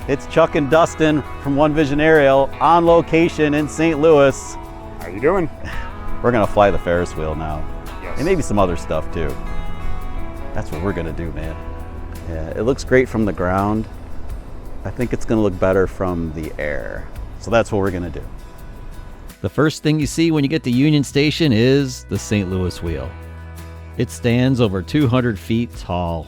It's Chuck and Dustin from One Vision Aerial on location in St. Louis. How you doing? We're gonna fly the Ferris wheel now. Yes. And maybe some other stuff too. That's what we're gonna do, man. Yeah, it looks great from the ground. I think it's gonna look better from the air. So that's what we're gonna do. The first thing you see when you get to Union Station is the St. Louis wheel. It stands over 200 feet tall.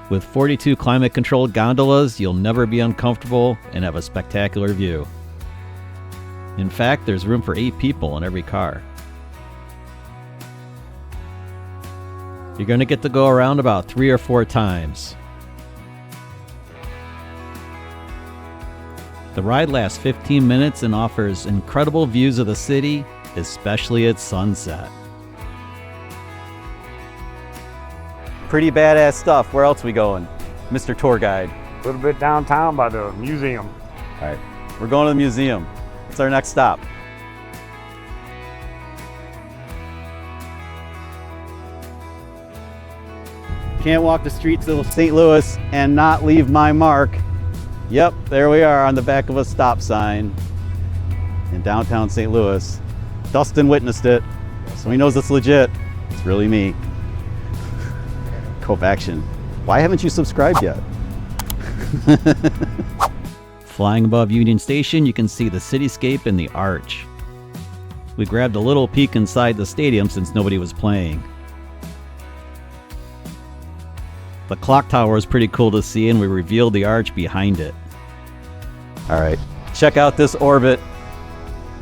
With 42 climate-controlled gondolas, you'll never be uncomfortable and have a spectacular view. In fact, there's room for 8 people in every car. You're going to get to go around about 3 or 4 times. The ride lasts 15 minutes and offers incredible views of the city, especially at sunset. Pretty badass stuff. Where else we going, Mr. Tour Guide? A little bit downtown by the museum. All right, we're going to the museum. It's our next stop. Can't walk the streets of St. Louis and not leave my mark. Yep, there we are on the back of a stop sign in downtown St. Louis. Dustin witnessed it, so he knows it's legit. It's really me. Cove action. Why haven't you subscribed yet? Flying above Union Station, you can see the cityscape and the arch. We grabbed a little peek inside the stadium since nobody was playing. The clock tower is pretty cool to see, and we revealed the arch behind it. All right, check out this orbit.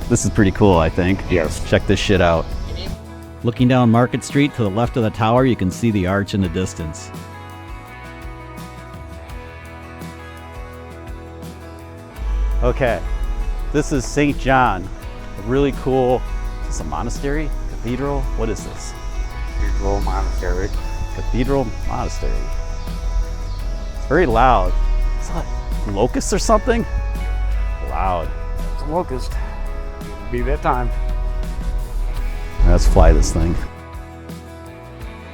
This is pretty cool, I think. Yes. Check this shit out. Looking down Market Street to the left of the tower, you can see the arch in the distance. Okay, this is St. John. A really cool, is this a monastery? Cathedral? What is this? Freewell Monastery. Cathedral Monastery. It's very loud. Is that locusts or something? Loud. It's a locust. It'll be that time. Let's fly this thing.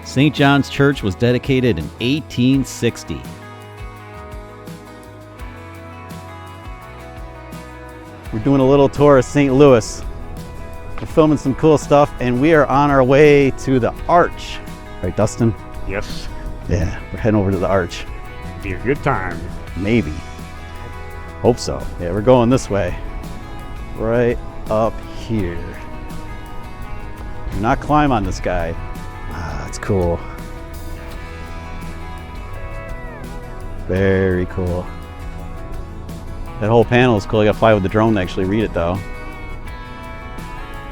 St. John's Church was dedicated in 1860. We're doing a little tour of St. Louis. We're filming some cool stuff, and we are on our way to the Arch. Right, Dustin? Yes. Yeah, we're heading over to the Arch. Be a good time. Maybe. Hope so. Yeah, we're going this way. Right up here. Do not climb on this guy. Ah, that's cool. Very cool. That whole panel is cool. You gotta fly with the drone to actually read it though.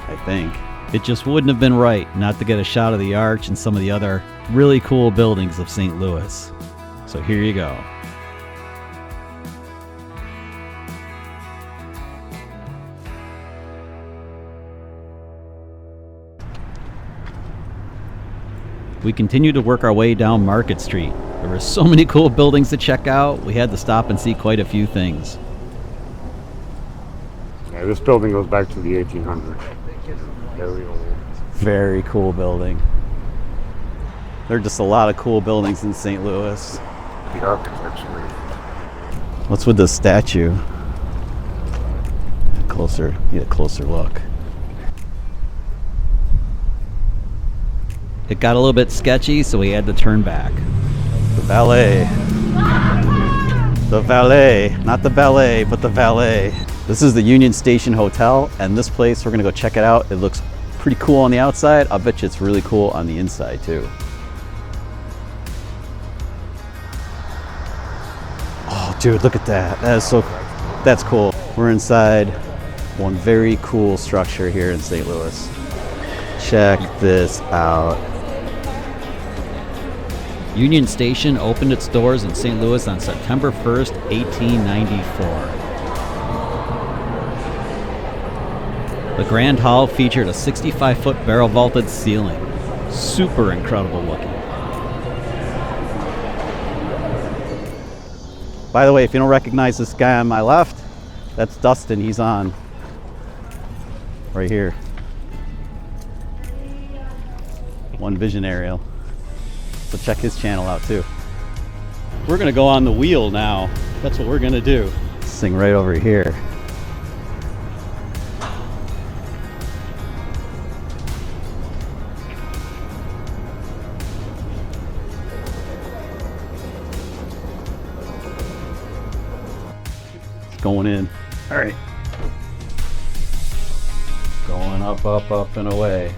I think. It just wouldn't have been right not to get a shot of the arch and some of the other really cool buildings of St. Louis. So here you go. We continued to work our way down Market Street. There were so many cool buildings to check out, we had to stop and see quite a few things. Yeah, this building goes back to the 1800s. Very old. Very cool building. There are just a lot of cool buildings in St. Louis. The architecture. What's with this statue? Closer, need a closer look. It got a little bit sketchy, so we had to turn back. The valet. The valet, not the ballet, but the valet. This is the Union Station Hotel, and this place, we're gonna go check it out. It looks pretty cool on the outside. I'll bet you it's really cool on the inside too. Oh, dude, look at that. That is so, that's cool. We're inside one very cool structure here in St. Louis. Check this out. Union Station opened its doors in St. Louis on September 1st, 1894. The Grand Hall featured a 65-foot barrel-vaulted ceiling. Super incredible looking. By the way, if you don't recognize this guy on my left, that's Dustin. He's on right here. One Vision Aerial. So check his channel out too. We're gonna go on the wheel now. That's what we're gonna do. This thing right over here. It's going in. All right. Going up, up, up and away.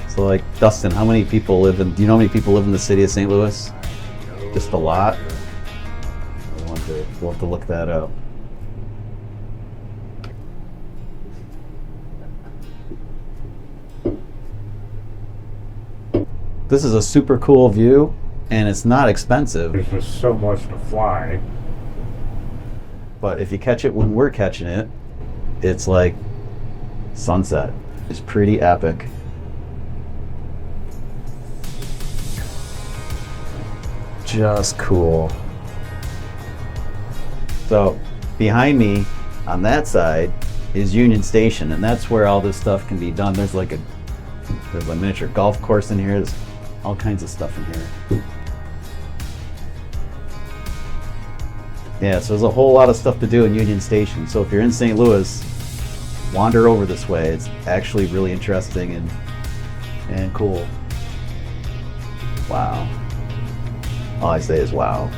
So like, Dustin, how many people live in, do you know how many people live in the city of St. Louis? Just a lot? I wonder, we'll have to look that up. This is a super cool view, and it's not expensive. There's just so much to fly. But if you catch it when we're catching it, it's like sunset. It's pretty epic. Just cool. So behind me on that side is Union Station, and that's where all this stuff can be done. There's a miniature golf course in here. There's all kinds of stuff in here. Yeah, so there's a whole lot of stuff to do in Union Station. So if you're in St. Louis, wander over this way. It's actually really interesting and cool. Wow. All I say is wow.